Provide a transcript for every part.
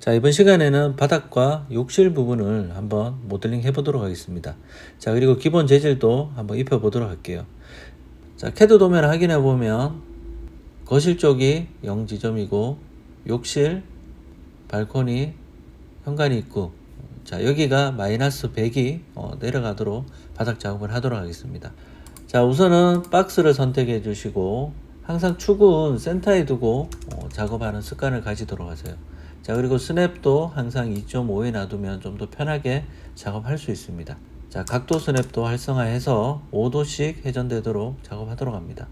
자, 이번 시간에는 바닥과 욕실 부분을 한번 모델링 해 보도록 하겠습니다. 자, 그리고 기본 재질도 한번 입혀 보도록 할게요. 자, 캐드 도면을 확인해 보면 거실 쪽이 0지점이고 욕실, 발코니, 현관이 있고, 자, 여기가 마이너스 100이 내려가도록 바닥 작업을 하도록 하겠습니다. 자, 우선은 박스를 선택해 주시고 항상 축은 센터에 두고 작업하는 습관을 가지도록 하세요. 자, 그리고 스냅도 항상 2.5에 놔두면 좀 더 편하게 작업할 수 있습니다. 자, 각도 스냅도 활성화해서 5도씩 회전되도록 작업하도록 합니다.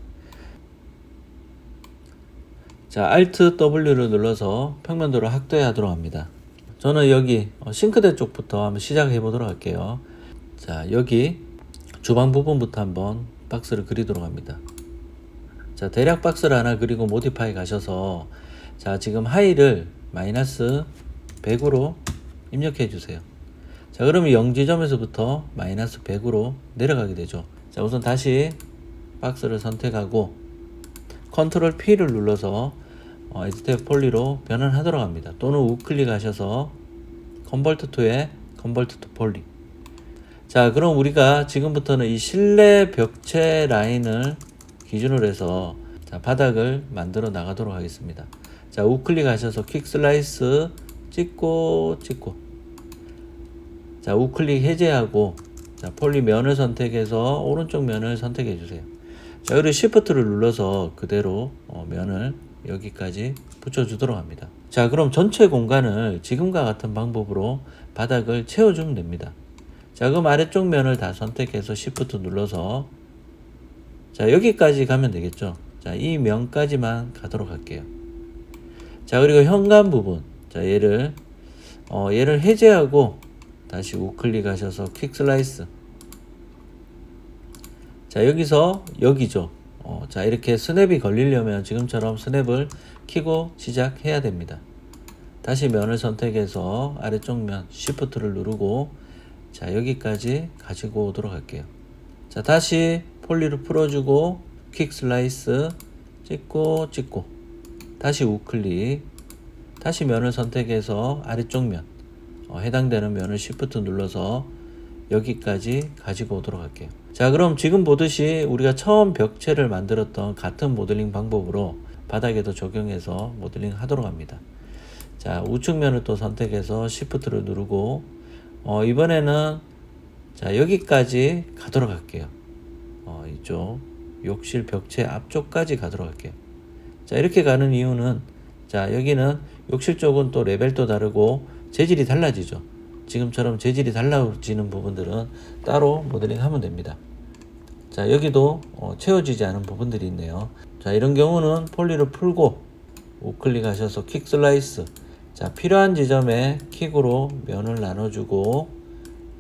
자, Alt W를 눌러서 평면도를 확대하도록 합니다. 저는 여기 싱크대 쪽부터 한번 시작해 보도록 할게요. 자, 여기 주방 부분부터 한번 박스를 그리도록 합니다. 자, 대략 박스를 하나 그리고 모디파이 가셔서, 자, 지금 하이를 마이너스 100으로 입력해 주세요. 자, 그러면 0지점에서부터 마이너스 100으로 내려가게 되죠. 자, 우선 다시 박스를 선택하고 컨트롤 P를 눌러서 에디트 폴리로 변환하도록 합니다. 또는 우클릭 하셔서 컨버트 투에 컨버트 투 폴리. 자, 그럼 우리가 지금부터는 이 실내 벽체 라인을 기준으로 해서, 자, 바닥을 만들어 나가도록 하겠습니다. 자, 우클릭 하셔서 퀵 슬라이스 찍고, 자, 우클릭 해제하고, 자, 폴리 면을 선택해서 오른쪽 면을 선택해 주세요. 자, 그리고 시프트를 눌러서 그대로 면을 여기까지 붙여주도록 합니다. 자, 그럼 전체 공간을 지금과 같은 방법으로 바닥을 채워주면 됩니다. 자, 그럼 아래쪽 면을 다 선택해서 시프트 눌러서, 자, 여기까지 가면 되겠죠. 자, 이 면까지만 가도록 할게요. 자, 그리고 현관 부분, 자, 얘를 해제하고 다시 우클릭 하셔서 퀵 슬라이스. 자, 여기서 여기죠. 자, 이렇게 스냅이 걸리려면 지금처럼 스냅을 켜고 시작해야 됩니다. 다시 면을 선택해서 아래쪽 면 시프트를 누르고, 자, 여기까지 가지고 오도록 할게요. 자, 다시 폴리를 풀어주고 퀵 슬라이스 찍고 다시 우클릭, 다시 면을 선택해서 아래쪽 면 해당되는 면을 시프트 눌러서 여기까지 가지고 오도록 할게요. 자, 그럼 지금 보듯이 우리가 처음 벽체를 만들었던 같은 모델링 방법으로 바닥에도 적용해서 모델링 하도록 합니다. 자, 우측 면을 또 선택해서 시프트를 누르고 이번에는, 자, 여기까지 가도록 할게요. 이쪽 욕실 벽체 앞쪽까지 가도록 할게요. 자, 이렇게 가는 이유는, 자, 여기는 욕실 쪽은 또 레벨도 다르고 재질이 달라지죠. 지금처럼 재질이 달라지는 부분들은 따로 모델링 하면 됩니다. 자, 여기도 채워지지 않은 부분들이 있네요. 자, 이런 경우는 폴리를 풀고 우클릭 하셔서 퀵 슬라이스, 자, 필요한 지점에 킥으로 면을 나눠주고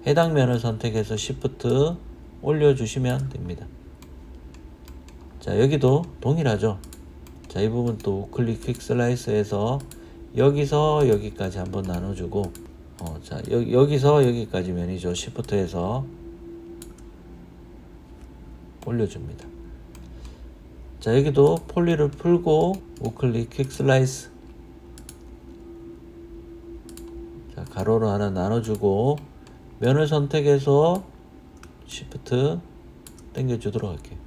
해당 면을 선택해서 시프트 올려주시면 됩니다. 자, 여기도 동일하죠. 자, 이 부분 또 우클릭 퀵 슬라이스에서 여기서 여기까지 한번 나눠주고, 자, 여기서 여기까지 면이죠. 시프트해서 올려줍니다. 자, 여기도 폴리를 풀고 우클릭 퀵 슬라이스, 자, 가로로 하나 나눠주고 면을 선택해서 시프트 당겨주도록 할게요.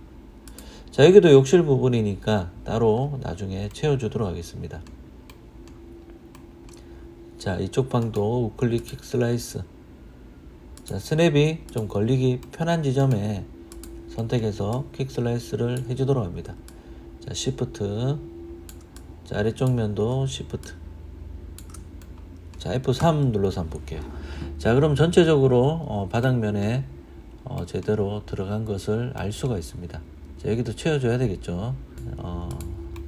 자, 여기도 욕실 부분이니까 따로 나중에 채워주도록 하겠습니다. 자, 이쪽 방도 우클릭 퀵 슬라이스, 자, 스냅이 좀 걸리기 편한 지점에 선택해서 퀵 슬라이스를 해주도록 합니다. 자, 시프트, 자, 아래쪽 면도 시프트, 자, F3 눌러서 한번 볼게요. 자, 그럼 전체적으로 바닥면에 제대로 들어간 것을 알 수가 있습니다. 자, 여기도 채워줘야 되겠죠.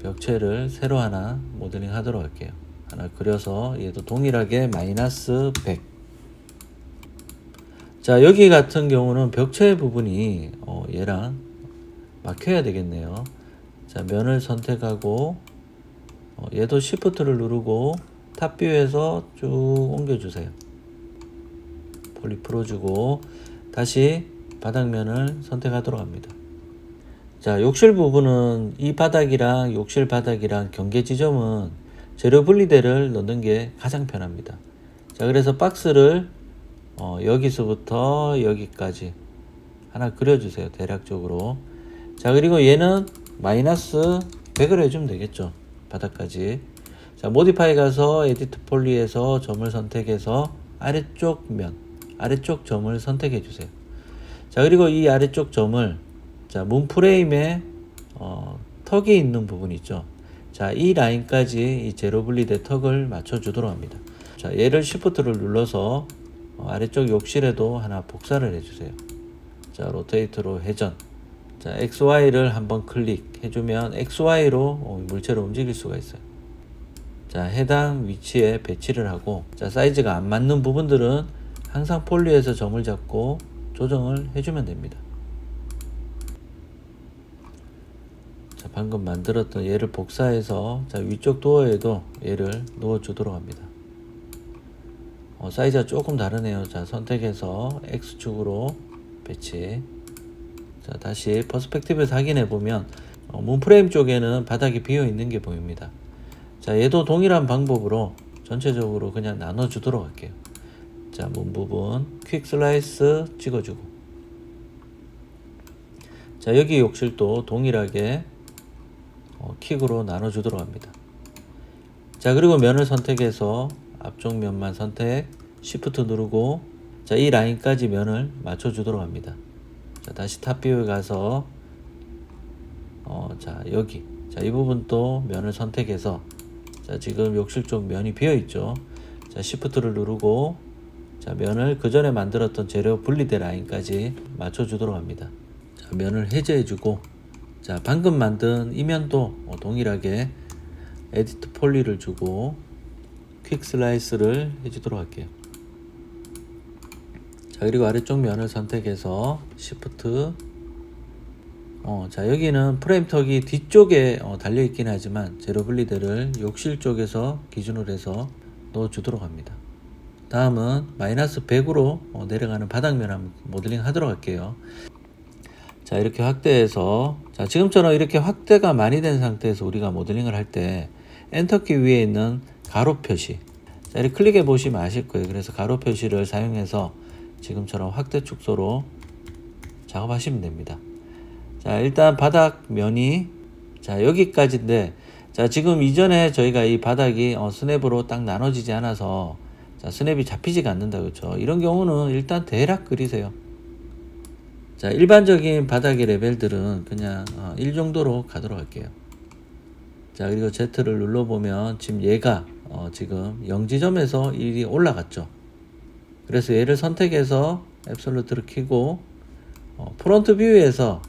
벽체를 새로 하나 모델링 하도록 할게요. 하나 그려서 얘도 동일하게 마이너스 100. 자, 여기 같은 경우는 벽체 부분이 얘랑 막혀야 되겠네요. 자, 면을 선택하고 얘도 시프트를 누르고 탑뷰에서 쭉 옮겨주세요. 폴리 풀어주고 다시 바닥면을 선택하도록 합니다. 자, 욕실 부분은 이 바닥이랑 욕실 바닥이랑 경계 지점은 재료 분리대를 넣는 게 가장 편합니다. 자, 그래서 박스를 여기서부터 여기까지 하나 그려주세요. 대략적으로. 자, 그리고 얘는 마이너스 100을 해주면 되겠죠. 바닥까지. 자, 모디파이 가서 에디트 폴리에서 점을 선택해서 아래쪽 면, 아래쪽 점을 선택해 주세요. 자, 그리고 이 아래쪽 점을, 자, 문 프레임에 턱이 있는 부분 있죠. 자, 이 라인까지 이 제로 분리대 턱을 맞춰 주도록 합니다. 자, 얘를 시프트를 눌러서 아래쪽 욕실에도 하나 복사를 해주세요. 자, 로테이트로 회전. 자, XY를 한번 클릭해주면 XY로 물체를 움직일 수가 있어요. 자, 해당 위치에 배치를 하고, 자, 사이즈가 안 맞는 부분들은 항상 폴리에서 점을 잡고 조정을 해주면 됩니다. 자, 방금 만들었던 얘를 복사해서, 자, 위쪽 도어에도 얘를 넣어 주도록 합니다. 사이즈가 조금 다르네요. 자, 선택해서 X축으로 배치. 자, 다시 퍼스펙티브에서 확인해 보면 문 프레임 쪽에는 바닥이 비어 있는 게 보입니다. 자, 얘도 동일한 방법으로 전체적으로 그냥 나눠 주도록 할게요. 자, 문 부분 퀵 슬라이스 찍어주고, 자, 여기 욕실도 동일하게 킥으로 나눠 주도록 합니다. 자, 그리고 면을 선택해서 앞쪽 면만 선택, 시프트 누르고, 자, 이 라인까지 면을 맞춰 주도록 합니다. 자, 다시 탑뷰에 가서 자, 여기, 자, 이 부분 또 면을 선택해서, 자, 지금 욕실 쪽 면이 비어 있죠. 자, 시프트를 누르고, 자, 면을 그 전에 만들었던 재료 분리대 라인까지 맞춰 주도록 합니다. 자, 면을 해제해 주고, 자, 방금 만든 이 면도 동일하게 에디트 폴리를 주고 퀵 슬라이스를 해주도록 할게요. 자, 그리고 아래쪽 면을 선택해서 시프트, 자, 여기는 프레임 턱이 뒤쪽에 달려 있긴 하지만 재료 분리대를 욕실 쪽에서 기준으로 해서 넣어 주도록 합니다. 다음은 마이너스 100으로 내려가는 바닥면 한번 모델링 하도록 할게요. 자, 이렇게 확대해서, 자, 지금처럼 이렇게 확대가 많이 된 상태에서 우리가 모델링을 할 때 엔터키 위에 있는 가로 표시, 자, 이렇게 클릭해 보시면 아실 거예요. 그래서 가로 표시를 사용해서 지금처럼 확대 축소로 작업하시면 됩니다. 자, 일단 바닥 면이, 자, 여기까지인데, 자, 지금 이전에 저희가 이 바닥이 스냅으로 딱 나눠지지 않아서, 자, 스냅이 잡히지가 않는다, 그렇죠? 이런 경우는 일단 대략 그리세요. 자, 일반적인 바닥의 레벨들은 그냥 1 정도로 가도록 할게요. 자, 그리고 Z를 눌러보면 지금 얘가 지금 0지점에서 1이 올라갔죠. 그래서 얘를 선택해서 앱솔루트를 켜고 프론트 뷰에서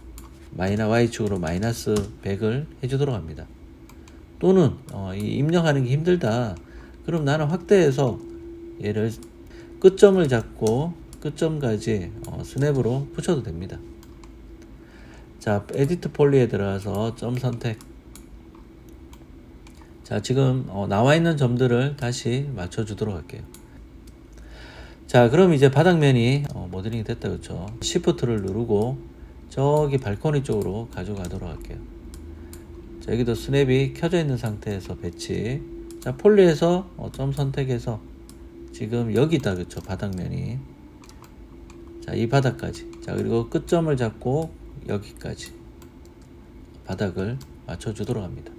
Y축으로 마이너스 100을 해주도록 합니다. 또는 이 입력하는 게 힘들다, 그럼 나는 확대해서 얘를 끝점을 잡고 끝점까지 스냅으로 붙여도 됩니다. 자, 에디트 폴리에 들어가서 점 선택. 자, 지금 나와 있는 점들을 다시 맞춰 주도록 할게요. 자, 그럼 이제 바닥면이 모델링이 됐다, 그렇죠? 시프트를 누르고 저기 발코니 쪽으로 가져가도록 할게요. 자, 여기도 스냅이 켜져 있는 상태에서 배치. 자, 폴리에서 점 선택해서 지금 여기다, 그렇죠? 바닥면이. 자, 이 바닥까지. 자, 그리고 끝점을 잡고 여기까지 바닥을 맞춰 주도록 합니다.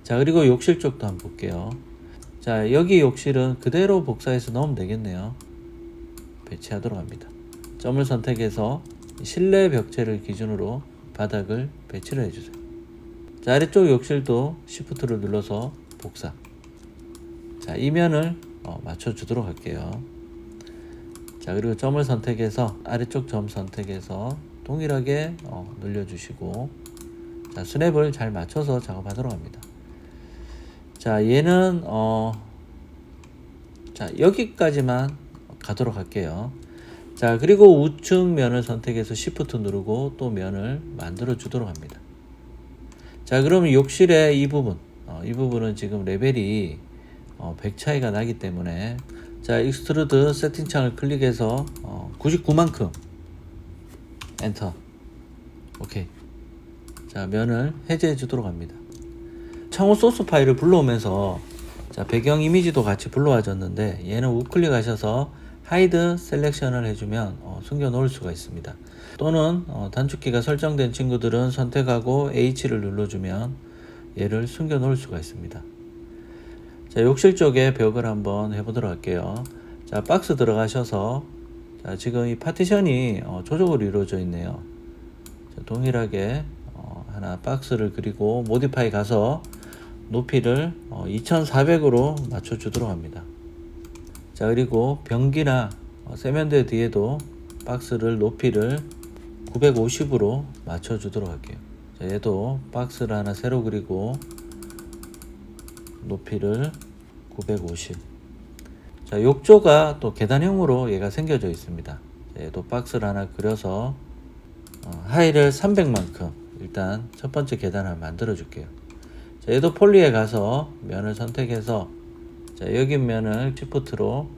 자, 그리고 욕실 쪽도 한번 볼게요. 자, 여기 욕실은 그대로 복사해서 넣으면 되겠네요. 배치하도록 합니다. 점을 선택해서 실내 벽체를 기준으로 바닥을 배치를 해주세요. 자, 아래쪽 욕실도 시프트를 눌러서 복사. 자, 이 면을 맞춰 주도록 할게요. 자, 그리고 점을 선택해서 아래쪽 점 선택해서 동일하게 늘려주시고, 자, 스냅을 잘 맞춰서 작업하도록 합니다. 자, 얘는 자, 여기까지만 가도록 할게요. 자, 그리고 우측 면을 선택해서 시프트 누르고 또 면을 만들어 주도록 합니다. 자, 그러면 욕실의 이 부분, 이 부분은 지금 레벨이 100 차이가 나기 때문에, 자, 익스트루드 세팅창을 클릭해서 99만큼 엔터. 오케이. 자, 면을 해제해 주도록 합니다. 창호 소스 파일을 불러오면서 자, 배경 이미지도 같이 불러와줬는데 얘는 우클릭 하셔서 하이드 셀렉션을 해주면 숨겨 놓을 수가 있습니다. 또는 단축키가 설정된 친구들은 선택하고 H를 눌러주면 얘를 숨겨 놓을 수가 있습니다. 자, 욕실 쪽에 벽을 한번 해보도록 할게요. 자, 박스 들어가셔서 자, 지금 이 파티션이 조적으로 이루어져 있네요. 자, 동일하게 하나 박스를 그리고 모디파이 가서 높이를 2400으로 맞춰주도록 합니다. 자, 그리고 변기나 세면대 뒤에도 박스를 높이를 950으로 맞춰주도록 할게요. 자, 얘도 박스를 하나 새로 그리고 높이를 950. 자, 욕조가 또 계단형으로 얘가 생겨져 있습니다. 자, 얘도 박스를 하나 그려서 하이를 300만큼 일단 첫 번째 계단을 만들어 줄게요. 자, 얘도 폴리에 가서 면을 선택해서 자, 여기 면을 시프트로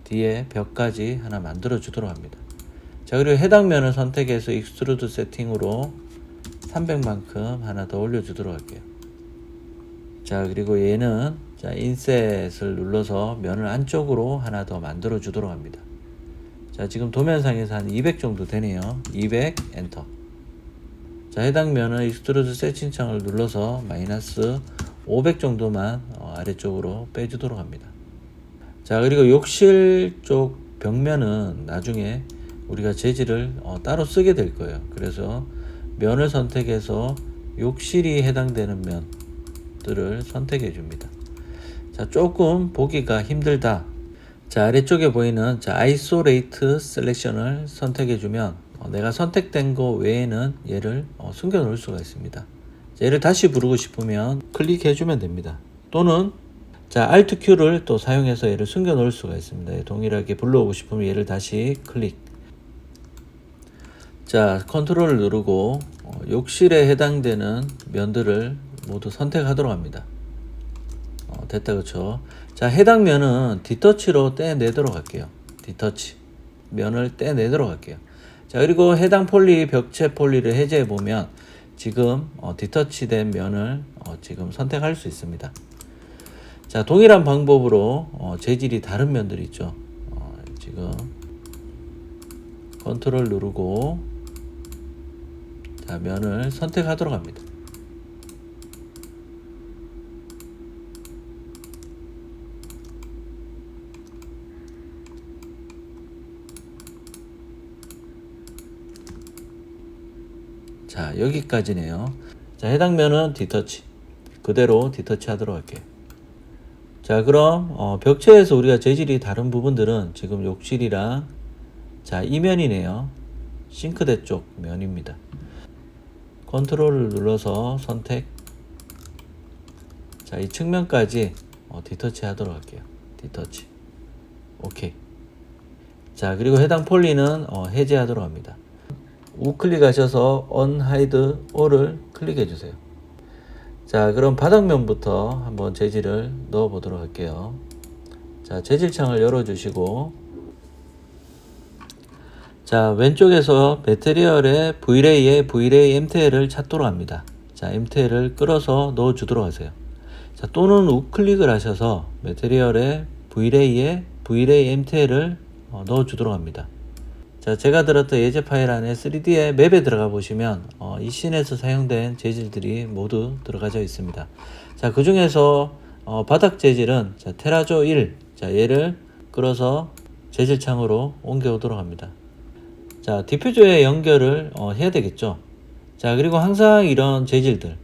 뒤에 벽까지 하나 만들어 주도록 합니다. 자, 그리고 해당 면을 선택해서 익스트루드 세팅으로 300만큼 하나 더 올려 주도록 할게요. 자, 그리고 얘는 자, 인셋을 눌러서 면을 안쪽으로 하나 더 만들어 주도록 합니다. 자, 지금 도면상에서 한 200 정도 되네요. 200 엔터. 자, 해당 면은 익스트루드 세팅창을 눌러서 마이너스 500 정도만 아래쪽으로 빼주도록 합니다. 자, 그리고 욕실 쪽 벽면은 나중에 우리가 재질을 따로 쓰게 될 거예요. 그래서 면을 선택해서 욕실이 해당되는 면들을 선택해 줍니다. 자, 조금 보기가 힘들다. 자, 아래쪽에 보이는 자, 아이솔레이트 셀렉션을 선택해 주면 내가 선택된 거 외에는 얘를 숨겨 놓을 수가 있습니다. 자, 얘를 다시 부르고 싶으면 클릭해 주면 됩니다. 또는 자, Alt Q를 또 사용해서 얘를 숨겨 놓을 수가 있습니다. 동일하게 불러오고 싶으면 얘를 다시 클릭. 자, 컨트롤을 누르고 욕실에 해당되는 면들을 모두 선택하도록 합니다. 됐다, 그쵸? 자, 해당 면은 디터치로 떼내도록 할게요. 디터치. 면을 떼내도록 할게요. 자, 그리고 해당 폴리, 벽체 폴리를 해제해 보면 지금 디터치된 면을 지금 선택할 수 있습니다. 자, 동일한 방법으로 재질이 다른 면들이 있죠. 지금 컨트롤 누르고 자, 면을 선택하도록 합니다. 자, 여기까지네요. 자, 해당 면은 디터치. 그대로 디터치 하도록 할게요. 자, 그럼 벽체에서 우리가 재질이 다른 부분들은 지금 욕실이랑 자, 이 면이네요. 싱크대 쪽 면입니다. 컨트롤을 눌러서 선택. 자, 이 측면까지 디터치 하도록 할게요. 디터치. 오케이. 자, 그리고 해당 폴리는 해제하도록 합니다. 우클릭하셔서 Unhide All을 클릭해 주세요. 자, 그럼 바닥면부터 한번 재질을 넣어 보도록 할게요. 자, 재질창을 열어 주시고 자, 왼쪽에서 매테리얼의 Vlay에 Vlay MTL을 찾도록 합니다. 자, MTL을 끌어서 넣어 주도록 하세요. 자, 또는 우클릭을 하셔서 매테리얼의 Vlay에 Vlay MTL을 넣어 주도록 합니다. 자, 제가 들었던 예제 파일 안에 3D의 맵에 들어가 보시면 이 씬에서 사용된 재질들이 모두 들어가져 있습니다. 자, 그 중에서 바닥 재질은 자, 테라조 1. 자, 얘를 끌어서 재질창으로 옮겨 오도록 합니다. 자, 디퓨저에 연결을 해야 되겠죠. 자, 그리고 항상 이런 재질들.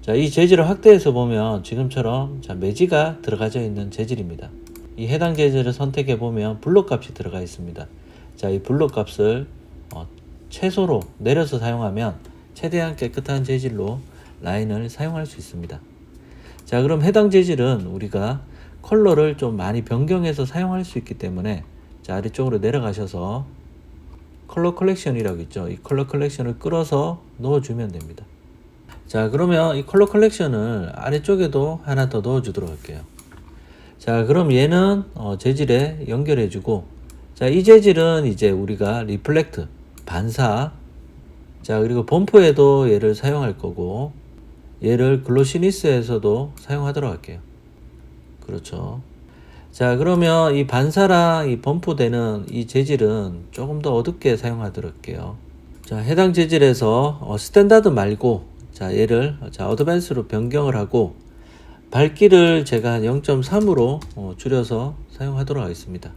자, 이 재질을 확대해서 보면 지금처럼 자, 매지가 들어가져 있는 재질입니다. 이 해당 재질을 선택해 보면 블록 값이 들어가 있습니다. 자, 이 블록 값을 최소로 내려서 사용하면 최대한 깨끗한 재질로 라인을 사용할 수 있습니다. 자, 그럼 해당 재질은 우리가 컬러를 좀 많이 변경해서 사용할 수 있기 때문에 자, 아래쪽으로 내려가셔서 컬러 컬렉션이라고 있죠. 이 컬러 컬렉션을 끌어서 넣어주면 됩니다. 자, 그러면 이 컬러 컬렉션을 아래쪽에도 하나 더 넣어주도록 할게요. 자, 그럼 얘는 재질에 연결해주고 자, 이 재질은 이제 우리가 리플렉트, 반사. 자, 그리고 범프에도 얘를 사용할 거고 얘를 글로시니스에서도 사용하도록 할게요. 그렇죠. 자, 그러면 이 반사랑 이 범프되는 이 재질은 조금 더 어둡게 사용하도록 할게요. 자, 해당 재질에서 스탠다드 말고, 자, 얘를 어드밴스로 변경을 하고 밝기를 제가 한 0.3으로 줄여서 사용하도록 하겠습니다.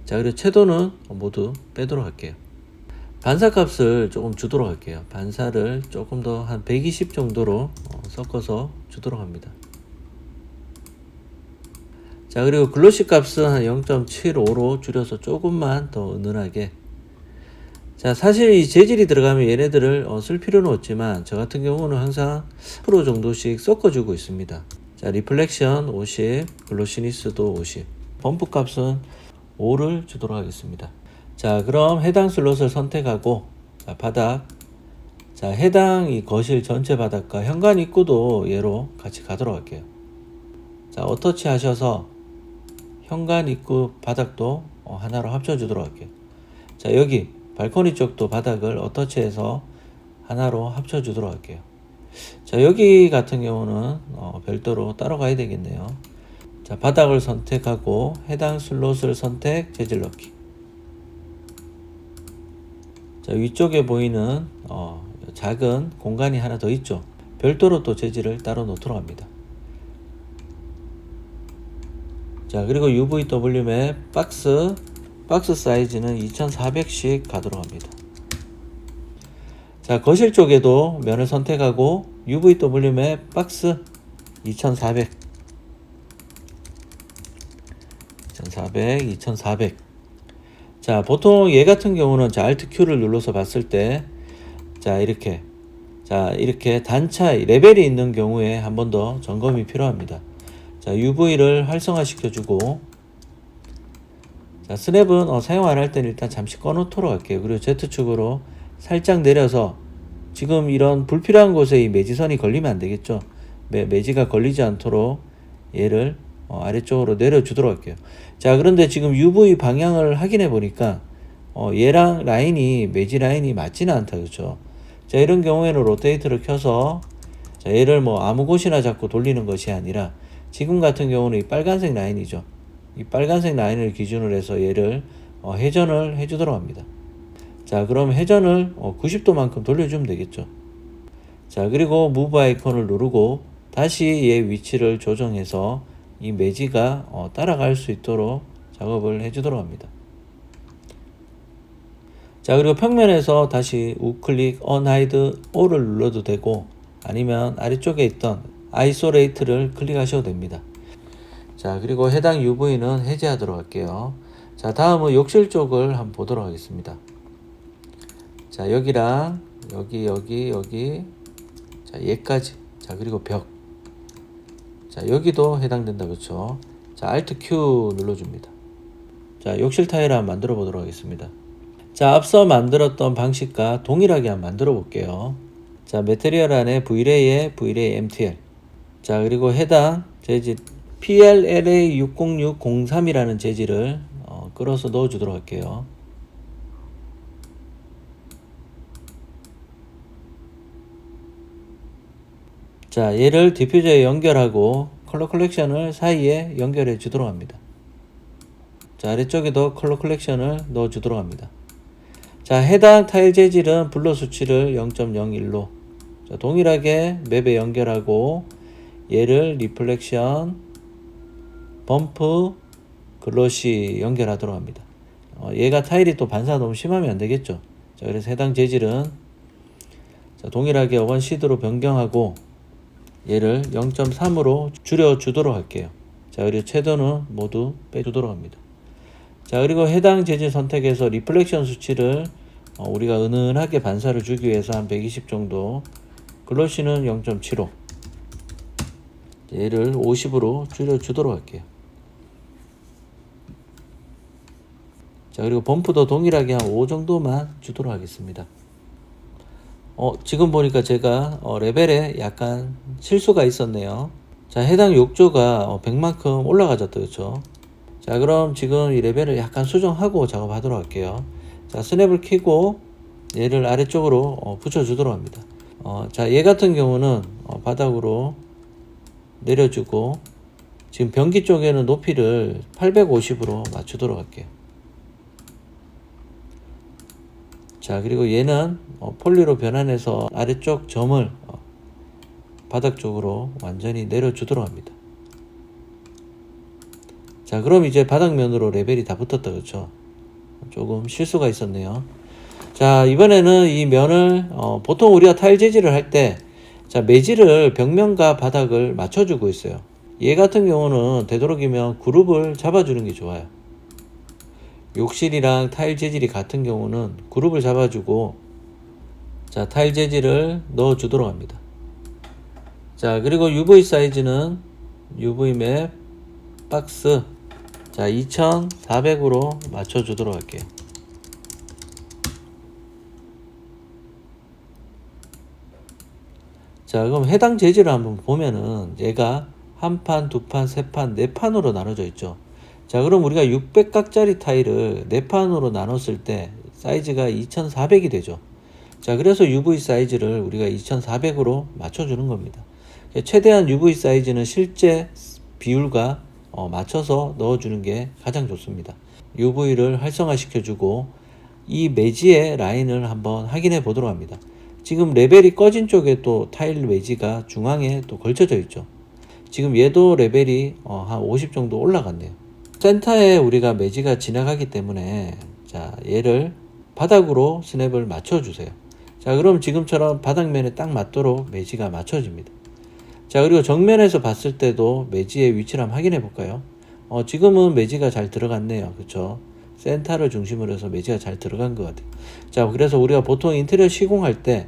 자, 그리고 채도는 모두 빼도록 할게요. 반사 값을 조금 주도록 할게요. 반사를 조금 더 한 120 정도로 섞어서 주도록 합니다. 자, 그리고 글로시 값은 한 0.75로 줄여서 조금만 더 은은하게. 자, 사실 이 재질이 들어가면 얘네들을 쓸 필요는 없지만 저 같은 경우는 항상 10% 정도씩 섞어주고 있습니다. 자, 리플렉션 50, 글로시니스도 50, 범프 값은 5를 주도록 하겠습니다. 자, 그럼 해당 슬롯을 선택하고, 자, 바닥, 자, 해당 이 거실 전체 바닥과 현관 입구도 얘로 같이 가도록 할게요. 자, 어터치 하셔서 현관 입구 바닥도 하나로 합쳐주도록 할게요. 자, 여기 발코니 쪽도 바닥을 어터치해서 하나로 합쳐주도록 할게요. 자, 여기 같은 경우는 별도로 따로 가야 되겠네요. 자, 바닥을 선택하고 해당 슬롯을 선택, 재질 넣기. 자, 위쪽에 보이는 작은 공간이 하나 더 있죠. 별도로 또 재질을 따로 놓도록 합니다. 자, 그리고 UVW맵 박스 사이즈는 2400씩 가도록 합니다. 자, 거실 쪽에도 면을 선택하고 UVW맵 박스 2400 자, 보통 얘 같은 경우는 자, Alt Q를 눌러서 봤을 때 자, 이렇게 단차 레벨이 있는 경우에 한 번 더 점검이 필요합니다. 자, UV를 활성화시켜주고, 자, 스냅은 사용 안 할 때는 일단 잠시 꺼놓도록 할게요. 그리고 Z축으로 살짝 내려서 지금 이런 불필요한 곳에 이 매지선이 걸리면 안 되겠죠. 매지가 걸리지 않도록 얘를 아래쪽으로 내려주도록 할게요. 자, 그런데 지금 UV 방향을 확인해 보니까 얘랑 매지 라인이 맞지는 않다, 그렇죠? 자, 이런 경우에는 로테이트를 켜서, 자, 얘를 아무 곳이나 자꾸 돌리는 것이 아니라 지금 같은 경우는 이 빨간색 라인이죠. 이 빨간색 라인을 기준으로 해서 얘를 회전을 해주도록 합니다. 자, 그럼 회전을 90도만큼 돌려주면 되겠죠. 자, 그리고 무브 아이콘을 누르고 다시 얘 위치를 조정해서 이 매지가 따라갈 수 있도록 작업을 해주도록 합니다. 자, 그리고 평면에서 다시 우클릭 언하이드 O를 눌러도 되고 아니면 아래쪽에 있던 아이솔레이트를 클릭하셔도 됩니다. 자, 그리고 해당 UV는 해제하도록 할게요. 자, 다음은 욕실 쪽을 한번 보도록 하겠습니다. 자, 여기랑 여기 자, 얘까지. 자, 그리고 벽. 자, 여기도 해당된다, 그렇죠? 자, Alt Q 눌러줍니다. 자, 욕실 타일을 한번 만들어 보도록 하겠습니다. 자, 앞서 만들었던 방식과 동일하게 한번 만들어 볼게요. 자, 매트리얼 안에 Vlay에 Vlay MTL. 자, 그리고 해당 재질 PLLA60603이라는 재질을 끌어서 넣어주도록 할게요. 자, 얘를 디퓨저에 연결하고 컬러 컬렉션을 사이에 연결해 주도록 합니다. 자, 아래쪽에도 컬러 컬렉션을 넣어 주도록 합니다. 자, 해당 타일 재질은 블러 수치를 0.01로 자, 동일하게 맵에 연결하고 얘를 리플렉션, 범프, 글로시 연결하도록 합니다. 얘가 타일이 또 반사가 너무 심하면 안 되겠죠. 자, 그래서 해당 재질은 자, 동일하게 원시드로 변경하고 얘를 0.3으로 줄여주도록 할게요. 자, 그리고 채도는 모두 빼주도록 합니다. 자, 그리고 해당 재질 선택해서 리플렉션 수치를 우리가 은은하게 반사를 주기 위해서 한 120 정도, 글로시는 0.75, 얘를 50으로 줄여주도록 할게요. 자, 그리고 범프도 동일하게 한 5 정도만 주도록 하겠습니다. 지금 보니까 제가 레벨에 약간 실수가 있었네요. 자, 해당 욕조가 100만큼 올라가졌다, 그렇죠? 자, 그럼 지금 이 레벨을 약간 수정하고 작업하도록 할게요. 자, 스냅을 켜고 얘를 아래쪽으로 붙여주도록 합니다. 자, 얘 같은 경우는 바닥으로 내려주고, 지금 변기 쪽에는 높이를 850으로 맞추도록 할게요. 자, 그리고 얘는 폴리로 변환해서 아래쪽 점을 바닥 쪽으로 완전히 내려주도록 합니다. 자, 그럼 이제 바닥면으로 레벨이 다 붙었다. 그렇죠? 조금 실수가 있었네요. 자, 이번에는 이 면을 보통 우리가 타일 재질을 할 때 자, 매질을 벽면과 바닥을 맞춰주고 있어요. 얘 같은 경우는 되도록이면 그룹을 잡아주는 게 좋아요. 욕실이랑 타일 재질이 같은 경우는 그룹을 잡아주고, 자, 타일 재질을 넣어주도록 합니다. 자, 그리고 UV 사이즈는 UV 맵 박스, 자, 2400으로 맞춰주도록 할게요. 자, 그럼 해당 재질을 한번 보면은 얘가 한 판, 두 판, 세 판, 네 판으로 나눠져 있죠. 자, 그럼 우리가 600각짜리 타일을 4판으로 나눴을 때 사이즈가 2400이 되죠. 자, 그래서 UV 사이즈를 우리가 2400으로 맞춰주는 겁니다. 최대한 UV 사이즈는 실제 비율과 맞춰서 넣어주는 게 가장 좋습니다. UV를 활성화시켜주고 이 매지의 라인을 한번 확인해 보도록 합니다. 지금 레벨이 꺼진 쪽에 또 타일 매지가 중앙에 또 걸쳐져 있죠. 지금 얘도 레벨이 한 50 정도 올라갔네요. 센터에 우리가 매지가 지나가기 때문에 자, 얘를 바닥으로 스냅을 맞춰 주세요. 자, 그럼 지금처럼 바닥면에 딱 맞도록 매지가 맞춰집니다. 자, 그리고 정면에서 봤을 때도 매지의 위치를 한번 확인해 볼까요? 지금은 매지가 잘 들어갔네요. 그쵸? 센터를 중심으로 해서 매지가 잘 들어간 것 같아요. 자, 그래서 우리가 보통 인테리어 시공할 때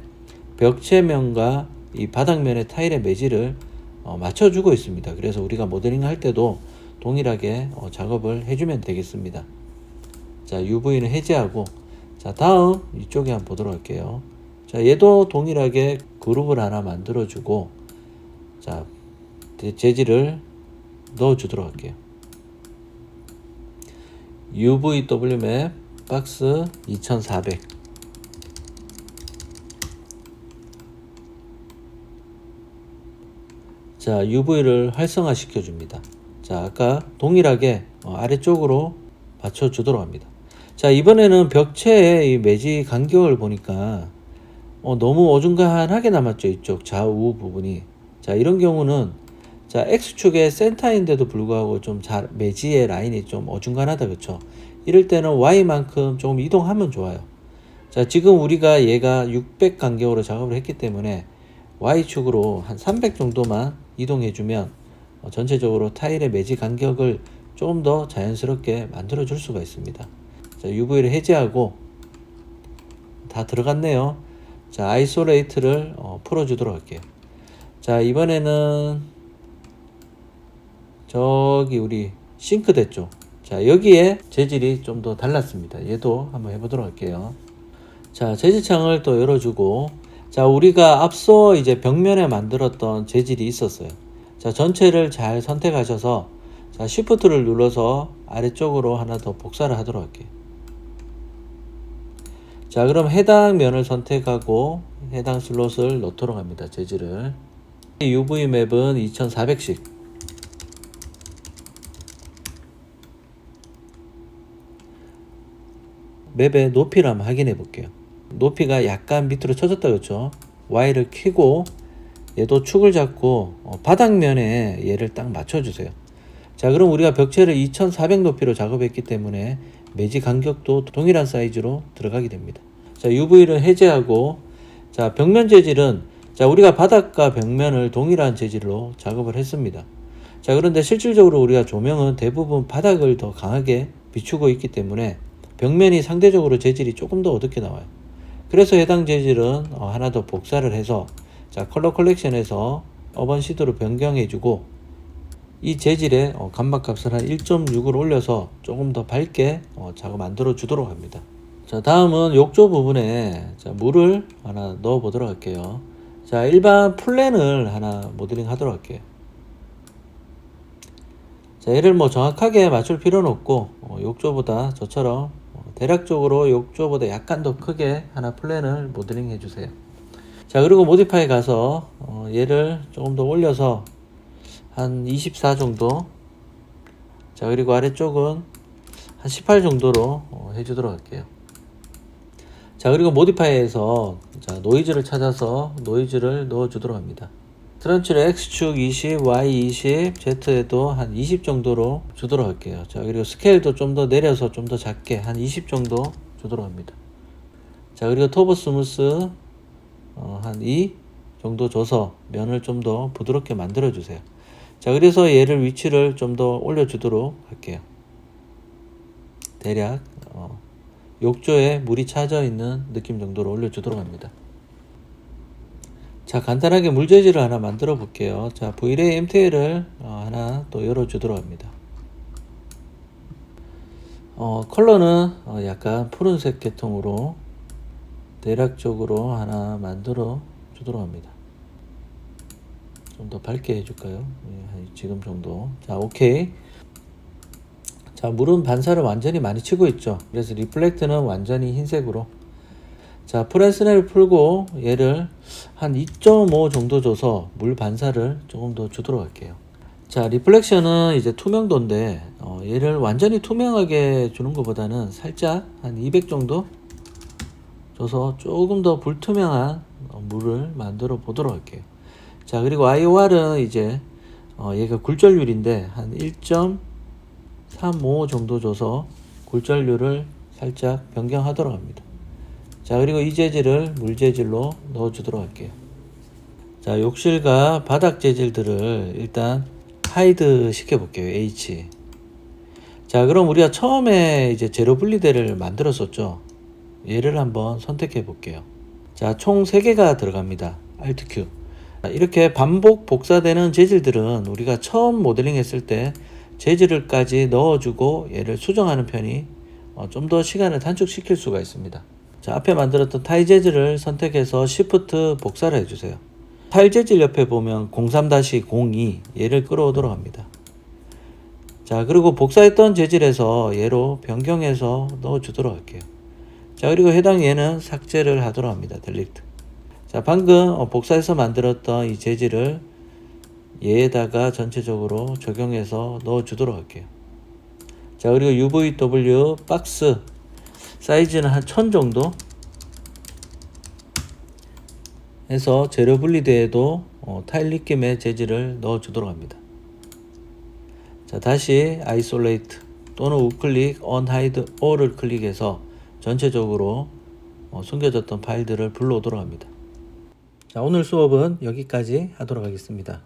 벽체면과 이 바닥면의 타일의 매지를 맞춰주고 있습니다. 그래서 우리가 모델링 할 때도 동일하게 작업을 해주면 되겠습니다. 자, UV는 해제하고, 자, 다음 이쪽에 한번 보도록 할게요. 자, 얘도 동일하게 그룹을 하나 만들어주고, 자, 재질을 넣어주도록 할게요. UVW맵 박스 2400. 자, UV를 활성화 시켜줍니다. 자, 아까 동일하게 아래쪽으로 맞춰주도록 합니다. 자, 이번에는 벽체의 이 매지 간격을 보니까 너무 어중간하게 남았죠. 이쪽 좌우 부분이. 자, 이런 경우는 자, X축의 센터인데도 불구하고 좀 잘 매지의 라인이 좀 어중간하다. 그쵸? 이럴 때는 Y만큼 조금 이동하면 좋아요. 자, 지금 우리가 얘가 600 간격으로 작업을 했기 때문에 Y축으로 한 300 정도만 이동해주면 전체적으로 타일의 매지 간격을 조금 더 자연스럽게 만들어 줄 수가 있습니다. 자, UV를 해제하고 다 들어갔네요. 자, 아이솔레이트를 풀어주도록 할게요. 자, 이번에는 저기 우리 싱크대 쪽, 자, 여기에 재질이 좀 더 달랐습니다. 얘도 한번 해보도록 할게요. 자, 재질창을 또 열어주고, 자, 우리가 앞서 이제 벽면에 만들었던 재질이 있었어요. 자, 전체를 잘 선택하셔서 자, Shift를 눌러서 아래쪽으로 하나 더 복사를 하도록 할게요. 자, 그럼 해당 면을 선택하고 해당 슬롯을 넣도록 합니다. 재질을. UV 맵은 2400씩. 맵의 높이를 한번 확인해 볼게요. 높이가 약간 밑으로 쳐졌다. 그렇죠? Y를 켜고 얘도 축을 잡고 바닥면에 얘를 딱 맞춰주세요. 자, 그럼 우리가 벽체를 2400 높이로 작업했기 때문에 매지 간격도 동일한 사이즈로 들어가게 됩니다. 자, UV를 해제하고, 자, 벽면 재질은 자, 우리가 바닥과 벽면을 동일한 재질로 작업을 했습니다. 자, 그런데 실질적으로 우리가 조명은 대부분 바닥을 더 강하게 비추고 있기 때문에 벽면이 상대적으로 재질이 조금 더 어둡게 나와요. 그래서 해당 재질은 하나 더 복사를 해서 자, 컬러 컬렉션에서 어번 시드로 변경해주고 이 재질의 감막값을 한 1.6을 올려서 조금 더 밝게 작업 만들어 주도록 합니다. 자, 다음은 욕조 부분에 자, 물을 하나 넣어 보도록 할게요. 자, 일반 플랜을 하나 모델링 하도록 할게요. 자, 얘를 뭐 정확하게 맞출 필요는 없고 욕조보다 저처럼 대략적으로 욕조보다 약간 더 크게 하나 플랜을 모델링 해주세요. 자, 그리고 모디파이 가서 얘를 조금 더 올려서 한 24 정도 자, 그리고 아래쪽은 한 18 정도로 해주도록 할게요. 자, 그리고 모디파이에서 자, 노이즈를 찾아서 노이즈를 넣어주도록 합니다. 트런치를 X축 20, Y 20, Z에도 한 20 정도로 주도록 할게요. 자, 그리고 스케일도 좀 더 내려서 좀 더 작게 한 20 정도 주도록 합니다. 자, 그리고 터보 스무스 한 2 정도 줘서 면을 좀 더 부드럽게 만들어 주세요. 자, 그래서 얘를 위치를 좀 더 올려주도록 할게요. 대략 욕조에 물이 차져 있는 느낌 정도로 올려주도록 합니다. 자, 간단하게 물 재질을 하나 만들어 볼게요. 자, V-Ray MTL을 하나 또 열어주도록 합니다. 컬러는 약간 푸른색 계통으로 대략적으로 하나 만들어 주도록 합니다. 좀 더 밝게 해줄까요? 네, 지금 정도. 자, 오케이. 자, 물은 반사를 완전히 많이 치고 있죠. 그래서 리플렉트는 완전히 흰색으로. 자, 프렌스넬을 풀고 얘를 한 2.5 정도 줘서 물 반사를 조금 더 주도록 할게요. 자, 리플렉션은 이제 투명도인데 얘를 완전히 투명하게 주는 것보다는 살짝 한 200 정도 줘서 조금 더 불투명한 물을 만들어 보도록 할게요. 자, 그리고 IOR은 이제 얘가 굴절률인데 한 1.35 정도 줘서 굴절률을 살짝 변경하도록 합니다. 자, 그리고 이 재질을 물 재질로 넣어 주도록 할게요. 자, 욕실과 바닥 재질들을 일단 하이드 시켜 볼게요. H. 자, 그럼 우리가 처음에 이제 제로 분리대를 만들었었죠. 얘를 한번 선택해 볼게요. 자, 총 3개가 들어갑니다. Alt Q. 이렇게 반복 복사되는 재질들은 우리가 처음 모델링 했을 때 재질을까지 넣어주고 얘를 수정하는 편이 좀 더 시간을 단축시킬 수가 있습니다. 자, 앞에 만들었던 타일 재질을 선택해서 Shift 복사를 해주세요. 타일 재질 옆에 보면 03-02 얘를 끌어오도록 합니다. 자, 그리고 복사했던 재질에서 얘로 변경해서 넣어주도록 할게요. 자, 그리고 해당 얘는 삭제를 하도록 합니다. 델리트. 자, 방금 복사해서 만들었던 이 재질을 얘에다가 전체적으로 적용해서 넣어주도록 할게요. 자, 그리고 UVW 박스 사이즈는 한 1000 정도 해서 재료 분리대에도 타일 느낌의 재질을 넣어주도록 합니다. 자, 다시 아이솔레이트 또는 우클릭 언하이드 all을 클릭해서 전체적으로 숨겨졌던 파일들을 불러오도록 합니다. 자, 오늘 수업은 여기까지 하도록 하겠습니다.